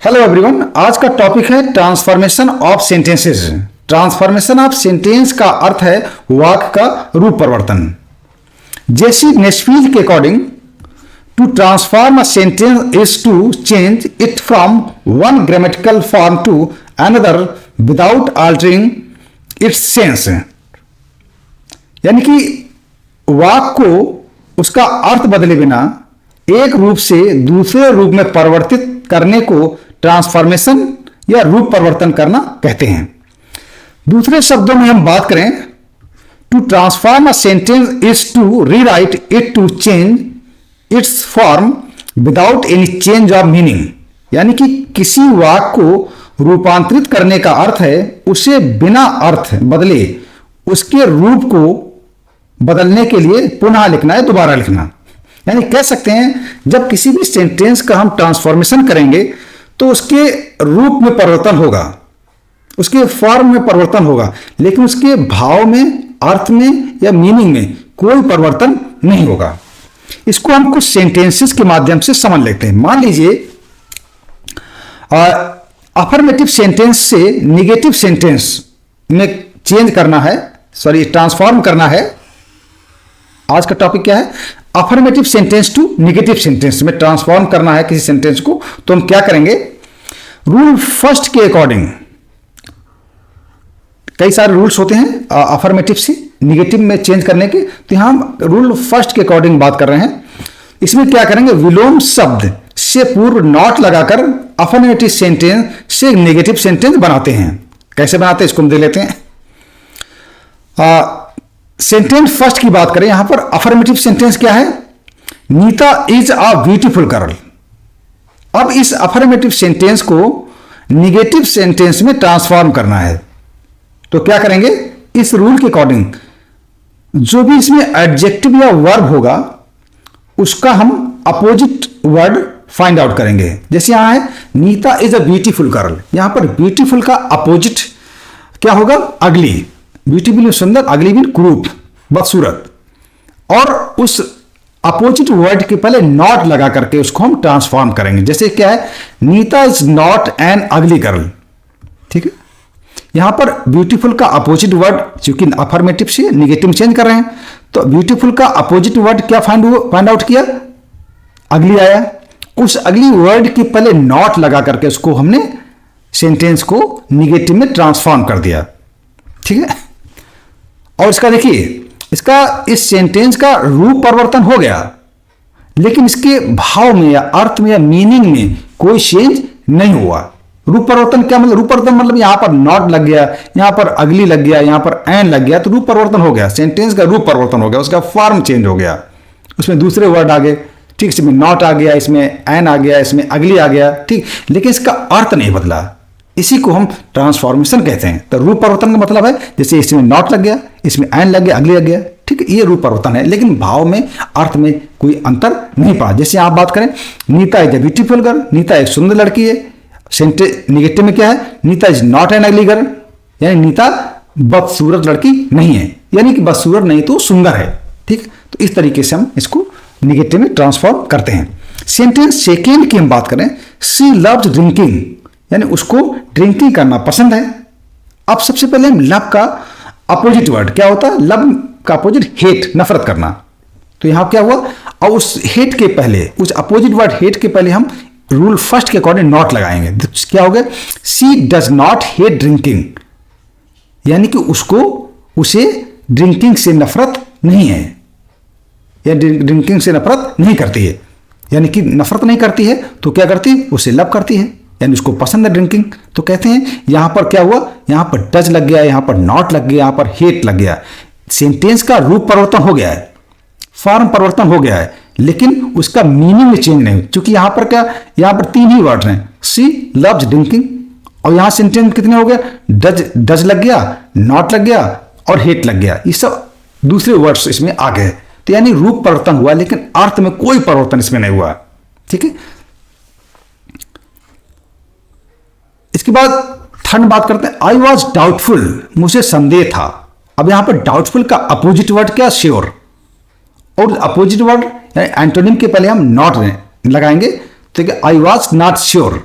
Hello everyone, आज का topic है transformation of sentences. Transformation of sentence का अर्थ है वाक्य का रूप परिवर्तन। जेसी नेस्फील्ड के according to transform a sentence is to change it from one grammatical form to another without altering its sense. यानी कि वाक्य को उसका अर्थ बदले बिना एक रूप से दूसरे रूप में परिवर्तित करने को ट्रांसफॉर्मेशन या रूप परिवर्तन करना कहते हैं। दूसरे शब्दों में हम बात करें, to transform a sentence is to rewrite it to change its form without any change of meaning. यानी कि किसी वाक्य को रूपांतरित करने का अर्थ है उसे बिना अर्थ बदले उसके रूप को बदलने के लिए पुनः लिखना है, दोबारा लिखना। यानी कह सकते हैं जब किसी भी सेंटेंस का हम ट्रांसफॉर्मेशन करेंगे तो उसके रूप में परिवर्तन होगा, उसके फॉर्म में परिवर्तन होगा, लेकिन उसके भाव में, अर्थ में या मीनिंग में कोई परिवर्तन नहीं होगा। इसको हम कुछ सेंटेंसेस के माध्यम से समझ लेते हैं। मान लीजिए अफर्मेटिव सेंटेंस से निगेटिव सेंटेंस में चेंज करना है, ट्रांसफॉर्म करना है। आज का टॉपिक क्या है? Affirmative sentence to negative sentence में ट्रांसफॉर्म करना है किसी सेंटेंस को। तो हम क्या करेंगे, रूल फर्स्ट के अकॉर्डिंग, कई सारे रूल्स होते हैं अफर्मेटिव से निगेटिव में चेंज करने के, तो यहां हम रूल फर्स्ट के अकॉर्डिंग बात कर रहे हैं। इसमें क्या करेंगे, विलोम शब्द से पूर्व नॉट लगाकर अफर्मेटिव सेंटेंस से नेगेटिव सेंटेंस बनाते हैं। कैसे बनाते हैं इसको हम देख लेते हैं। सेंटेंस फर्स्ट की बात करें, यहां पर अफर्मेटिव सेंटेंस क्या है, Nita is a beautiful girl. अब इस अफर्मेटिव सेंटेंस को निगेटिव सेंटेंस में ट्रांसफॉर्म करना है। तो क्या करेंगे, इस रूल के अकॉर्डिंग जो भी इसमें एडजेक्टिव या वर्ब होगा उसका हम अपोजिट वर्ड फाइंड आउट करेंगे। जैसे यहां है Nita is a beautiful girl, यहां पर ब्यूटीफुल का अपोजिट क्या होगा, अगली। ब्यूटीफुल सुंदर, अगली भी क्रूप, बदसूरत। और उस अपोजिट वर्ड के पहले नॉट लगा करके उसको हम ट्रांसफॉर्म करेंगे। जैसे क्या है, Nita is not an ugly girl. ठीक है, यहां पर ब्यूटीफुल का अपोजिट वर्ड, चूंकि अफर्मेटिव से निगेटिव चेंज कर रहे हैं, तो ब्यूटीफुल का अपोजिट वर्ड क्या फाइंड आउट किया, अगली आया। उस अगली वर्ड के पहले नॉट लगा करके उसको हमने सेंटेंस को निगेटिव में ट्रांसफॉर्म कर दिया। ठीक है, और इसका देखिए, इसका इस सेंटेंस का रूप परिवर्तन हो गया, लेकिन इसके भाव में या अर्थ में या मीनिंग में कोई चेंज नहीं हुआ। रूप परिवर्तन क्या मतलब, रूप परिवर्तन मतलब यहां पर नॉट लग गया, यहां पर अगली लग गया, यहां पर एन लग गया, तो रूप परिवर्तन हो गया। सेंटेंस का रूप परिवर्तन हो गया, उसका फॉर्म चेंज हो गया, उसमें दूसरे वर्ड आ गए। ठीक, इसमें नॉट आ गया, इसमें एन आ गया, इसमें अगली आ गया। ठीक, लेकिन इसका अर्थ नहीं बदला। इसी को हम ट्रांसफॉर्मेशन कहते हैं। तो रूप परिवर्तन का मतलब है जैसे इसमें नॉट लग गया, इसमें एन लग गया, अगली लग गया। ठीक है, ये रूप परिवर्तन है, लेकिन भाव में, अर्थ में कोई अंतर नहीं पड़ा। जैसे आप बात करें, Nita is a beautiful girl, Nita एक सुंदर लड़की है। सेंटेंस निगेटिव में क्या है, Nita is not an ugly girl, यानी नीता बदसूरत लड़की नहीं है, यानी कि बदसूरत नहीं तो सुंदर है। ठीक, तो इस तरीके से हम इसको निगेटिव में ट्रांसफॉर्म करते हैं। सेंटेंस सेकेंड की हम बात करें, शी लव्स ड्रिंकिंग, यानी उसको ड्रिंकिंग करना पसंद है। अब सबसे पहले हम लव का अपोजिट वर्ड क्या होता है, लव का अपोजिट हेट, नफरत करना। तो यहां क्या हुआ, और उस हेट के पहले, उस अपोजिट वर्ड हेट के पहले हम रूल फर्स्ट के अकॉर्डिंग नॉट लगाएंगे। क्या हो गया, she does not hate drinking, यानी कि उसे ड्रिंकिंग से नफरत नहीं है, या ड्रिंकिंग से नफरत नहीं करती है। यानी कि नफरत नहीं करती है तो क्या करती है, उसे लव करती है, यानी उसको पसंद है ड्रिंकिंग। तो कहते हैं यहां पर क्या हुआ, यहां पर डज लग गया, यहां पर नॉट लग गया, यहां पर हेट लग गया। सेंटेंस का रूप परिवर्तन हो गया है, फॉर्म परिवर्तन हो गया है, लेकिन उसका मीनिंग में चेंज नहीं। क्योंकि यहां पर क्या, यहां पर तीन ही वर्ड हैं, शी लव्स ड्रिंकिंग, और यहां सेंटेंस कितने हो गए, डज लग गया, नॉट लग गया और हेट लग गया। ये सब दूसरे वर्ड्स इसमें आ गए। तो यानी रूप परिवर्तन हुआ, लेकिन अर्थ में कोई परिवर्तन इसमें नहीं हुआ। ठीक है, इसके बाद थर्ड बात करते हैं, आई वॉज डाउटफुल, मुझे संदेह था। अब यहां पर डाउटफुल का अपोजिट वर्ड क्या, श्योर। और अपोजिट वर्ड एंटोनिम के पहले हम नॉट लगाएंगे। तो आई वॉज नॉट श्योर,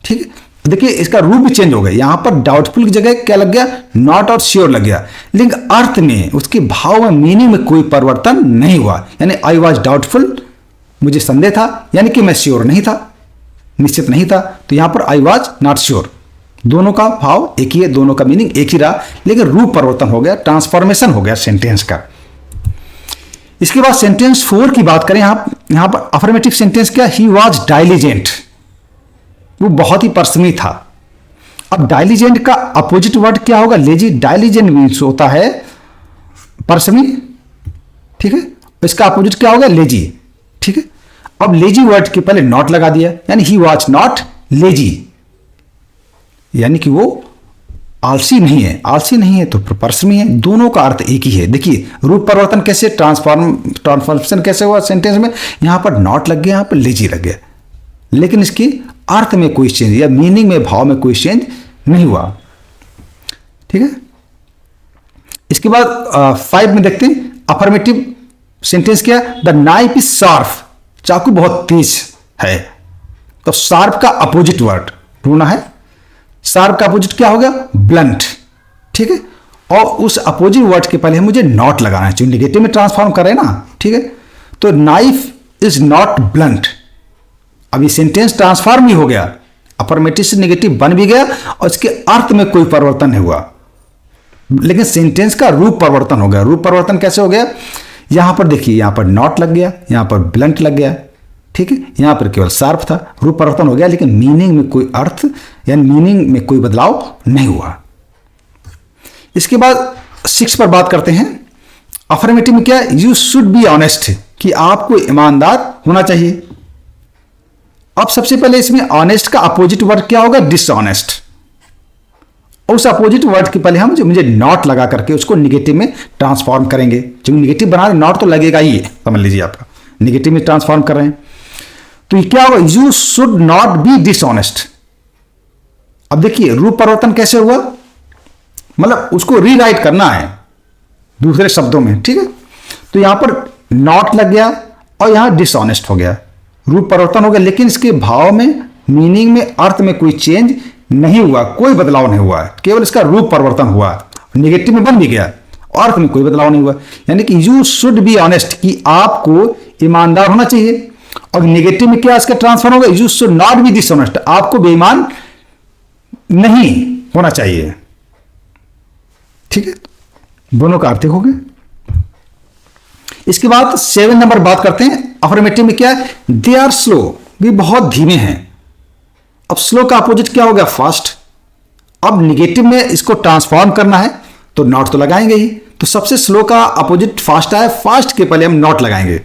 ठीक है, देखिए इसका रूप भी चेंज हो गया, यहां पर डाउटफुल की जगह क्या लग गया, नॉट और श्योर लग गया, लेकिन अर्थ में, उसके भाव में, मीनिंग में कोई परिवर्तन नहीं हुआ। यानी आई वॉज डाउटफुल, मुझे संदेह था, यानी कि मैं श्योर नहीं था, निश्चित नहीं था, तो यहां पर आई वॉज नॉट श्योर। दोनों का भाव एक ही है, दोनों का मीनिंग एक ही रहा, लेकिन रूप परिवर्तन हो गया, ट्रांसफॉर्मेशन हो गया सेंटेंस का। इसके बाद सेंटेंस 4 की बात करें, यहां पर अफर्मेटिव सेंटेंस क्या, ही वॉज डाइलिजेंट, वो बहुत ही परिश्रमी था। अब डाइलिजेंट का अपोजिट वर्ड क्या होगा, लेजी। डाइलिजेंट मीन्स होता है परिश्रमी, ठीक है, इसका अपोजिट क्या होगा, लेजी, ठीक है। अब लेजी वर्ड के पहले नॉट लगा दिया, यानी ही वॉज नॉट लेजी, यानी कि वो आलसी नहीं है, आलसी नहीं है तो परिश्रमी है, दोनों का अर्थ एक ही है। देखिए रूप परिवर्तन कैसे, ट्रांसफॉर्मेशन कैसे हुआ सेंटेंस में, यहां पर नॉट लग गया, यहां पर लेजी लग गया, लेकिन इसकी अर्थ में कोई चेंज या मीनिंग में, भाव में कोई चेंज नहीं हुआ, ठीक है। इसके बाद 5 में देखते हैं अफर्मेटिव सेंटेंस क्या, द नाइफ इज शार्प, चाकू बहुत तेज है। तो शार्प का अपोजिट वर्ड ढूंढना है, शार्प का अपोजिट क्या हो गया, ब्लंट, ठीक है। और उस अपोजिट वर्ड के पहले मुझे नॉट लगाना है, जो निगेटिव में ट्रांसफॉर्म कर रहे हैं ना, ठीक है। तो नाइफ इज नॉट ब्लंट, अब ये सेंटेंस ट्रांसफॉर्म भी हो गया, अफर्मेटिव से नेगेटिव बन भी गया, और इसके अर्थ में कोई परिवर्तन नहीं हुआ, लेकिन सेंटेंस का रूप परिवर्तन हो गया। रूप परिवर्तन कैसे हो गया, यहां पर देखिए, यहां पर नॉट लग गया, यहां पर ब्लंट लग गया, ठीक है, यहां पर केवल शार्प था, रूप परिवर्तन हो गया, लेकिन मीनिंग में कोई अर्थ यानी मीनिंग में कोई बदलाव नहीं हुआ। इसके बाद 6 पर बात करते हैं, अफर्मेटिव में क्या, यू शुड बी ऑनेस्ट, कि आपको ईमानदार होना चाहिए। अब सबसे पहले इसमें ऑनेस्ट का अपोजिट वर्ड क्या होगा, डिसऑनेस्ट, और उस अपोजिट वर्ड के पहले हम मुझे नॉट लगा करके उसको निगेटिव में ट्रांसफॉर्म करेंगे। जो निगेटिव बना रहे नॉट तो लगेगा ही, समझ लीजिए, आपका निगेटिव में ट्रांसफॉर्म कर रहे हैं, तो ये क्या होगा, you should not be dishonest. अब देखिए रूप परिवर्तन कैसे हुआ, मतलब उसको रीराइट करना है दूसरे शब्दों में, ठीक है। तो यहां पर नॉट लग गया और यहां डिसऑनेस्ट हो गया, रूप परिवर्तन हो गया, लेकिन इसके भाव में, मीनिंग में, अर्थ में कोई चेंज नहीं हुआ, कोई बदलाव नहीं हुआ, केवल इसका रूप परिवर्तन हुआ, निगेटिव में बन भी गया, अर्थ में कोई बदलाव नहीं हुआ। यानी कि यू शुड बी ऑनेस्ट, कि आपको ईमानदार होना चाहिए, और नेगेटिव में क्या इसका ट्रांसफर होगा, you should not be dishonest, आपको बेईमान नहीं होना चाहिए, ठीक है। दोनों का अर्थ हो गए। इसके बाद 7 नंबर बात करते हैं, अफर्मेटिव में क्या है, दे आर स्लो, भी बहुत धीमे हैं। अब स्लो का अपोजिट क्या हो गया, फास्ट। अब निगेटिव में इसको ट्रांसफॉर्म करना है तो नॉट तो लगाएंगे ही, तो सबसे स्लो का अपोजिट फास्ट है, फास्ट के पहले हम नॉट लगाएंगे,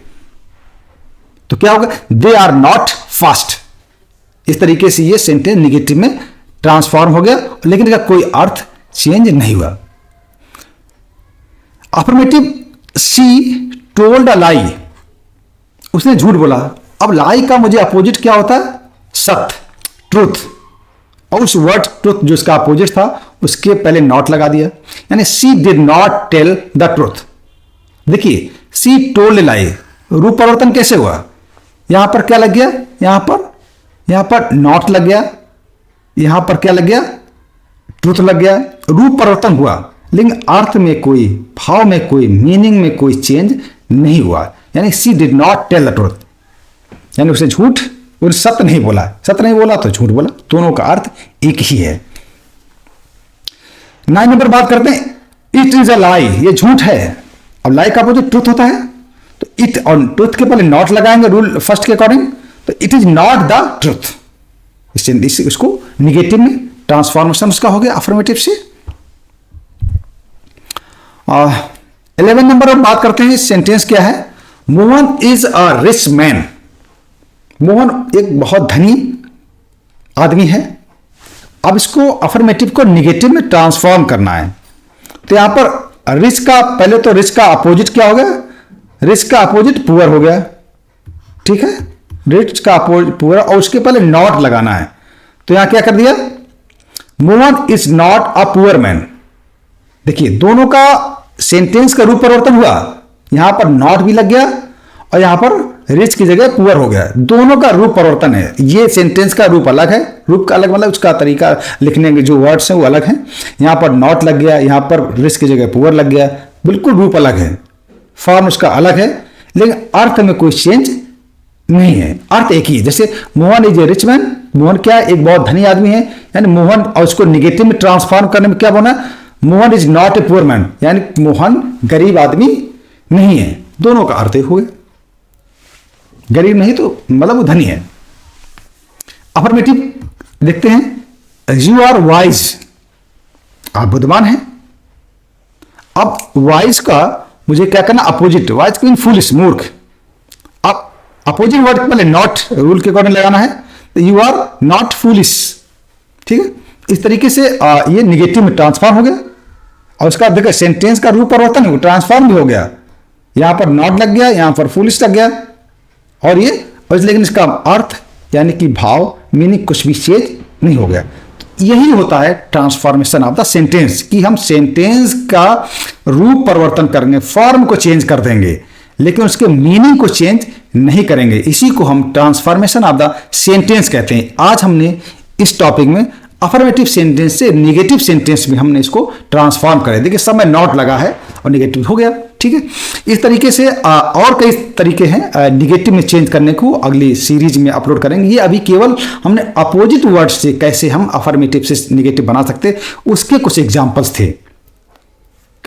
तो क्या होगा, दे आर नॉट फास्ट। इस तरीके से ये सेंटेंस निगेटिव में ट्रांसफॉर्म हो गया, लेकिन इसका कोई अर्थ चेंज नहीं हुआ। अफर्मेटिव, सी टोल्ड अ लाई, उसने झूठ बोला। अब लाई का मुझे अपोजिट क्या होता है, सत्य, ट्रूथ, और उस वर्ड ट्रूथ जो इसका अपोजिट था उसके पहले नॉट लगा दिया, यानी she did not tell the truth. देखिए सी टोल्ड लाई, रूप परिवर्तन कैसे हुआ, यहां पर क्या लग गया, यहां पर नॉट लग गया, यहां पर क्या लग गया, ट्रूथ लग गया, रूप परिवर्तन हुआ, लेकिन अर्थ में कोई, भाव में कोई, मीनिंग में कोई चेंज नहीं हुआ। यानी she did not tell the truth, यानी उसे झूठ, उन्हें सत्य नहीं बोला, सत्य नहीं बोला तो झूठ बोला, दोनों का अर्थ एक ही है। 9 नंबर बात करते हैं, इट इज अ लाई, ये झूठ है। अब लाई का अपोजिट ट्रूथ होता है, तो इट और ट्रूथ के पहले नॉट लगाएंगे रूल फर्स्ट के अकॉर्डिंग, तो it is not the truth, इसको निगेटिव में ट्रांसफॉर्मेशन उसका हो गया अफर्मेटिव से। 11 नंबर पर बात करते हैं, सेंटेंस क्या है, Mohan is a rich man, Mohan एक बहुत धनी आदमी है। अब इसको अफर्मेटिव को निगेटिव में ट्रांसफॉर्म करना है, तो यहां पर रिच का, पहले तो रिच का अपोजिट क्या हो गया, रिच का अपोजिट पुअर हो गया, ठीक है, रिच का अपोजिट पुअर, और उसके पहले नॉट लगाना है, तो यहां क्या कर दिया, Mohan is not a poor man. देखिए दोनों का सेंटेंस का रूप परिवर्तन हुआ, यहां पर नॉट भी लग गया और यहां पर रिच की जगह पुअर हो गया। दोनों का रूप परिवर्तन है। ये सेंटेंस का रूप अलग है, रूप का अलग मतलब उसका तरीका लिखने के जो वर्ड्स हैं वो अलग हैं। यहाँ पर नॉट लग गया, यहाँ पर रिच की जगह पुअर लग गया, बिल्कुल रूप अलग है, फॉर्म उसका अलग है, लेकिन अर्थ में कोई चेंज नहीं है, अर्थ एक ही है। जैसे Mohan is a rich man, Mohan क्या है, एक बहुत धनी आदमी है, यानी मोहन, और उसको निगेटिव में ट्रांसफॉर्म करने में क्या बोला, Mohan is not a poor man, यानी मोहन गरीब आदमी नहीं है। दोनों का अर्थ एक हुए, गरीब नहीं तो मतलब वो धनी है। अफर्मेटिव देखते हैं, यू आर वाइज, आप बुद्धिमान हैं। अब वाइज का मुझे क्या करना, अपोजिट, वाइज मीन फूलिश, मूर्ख। अब अपोजिट वर्ड पहले नॉट रूल के अकॉर्डिंग लगाना है, तो यू आर नॉट फूलिश, ठीक है। इस तरीके से ये निगेटिव में ट्रांसफॉर्म हो गया, और उसका देखो सेंटेंस का रूप परिवर्तन हो, ट्रांसफॉर्म भी हो गया। यहां पर नॉट लग गया, यहां पर फूलिश लग गया, और ये लेकिन इसका अर्थ यानी कि भाव, मीनिंग कुछ भी चेंज नहीं हो गया। यही होता है ट्रांसफॉर्मेशन ऑफ द सेंटेंस, कि हम सेंटेंस का रूप परिवर्तन करेंगे, फॉर्म को चेंज कर देंगे, लेकिन उसके मीनिंग को चेंज नहीं करेंगे। इसी को हम ट्रांसफॉर्मेशन ऑफ द सेंटेंस कहते हैं। आज हमने इस टॉपिक में अफर्मेटिव सेंटेंस से निगेटिव सेंटेंस में हमने इसको ट्रांसफॉर्म करे। देखिए सब में नॉट लगा है और निगेटिव हो गया, ठीक है। इस तरीके से और कई तरीके हैं निगेटिव में चेंज करने को, अगली सीरीज में अपलोड करेंगे। ये अभी केवल हमने अपोजिट वर्ड से कैसे हम अफर्मेटिव से निगेटिव बना सकते, उसके कुछ एग्जाम्पल्स थे,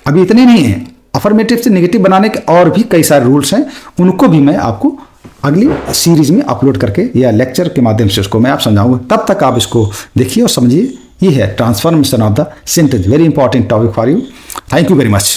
अभी इतने नहीं है। अफर्मेटिव से निगेटिव बनाने के और भी कई सारे रूल्स हैं, उनको भी मैं आपको अगली सीरीज में अपलोड करके या लेक्चर के माध्यम से उसको मैं आप समझाऊंगा। तब तक आप इसको देखिए और समझिए। ये है transformation of the sentence, very important topic for you. Thank you very much.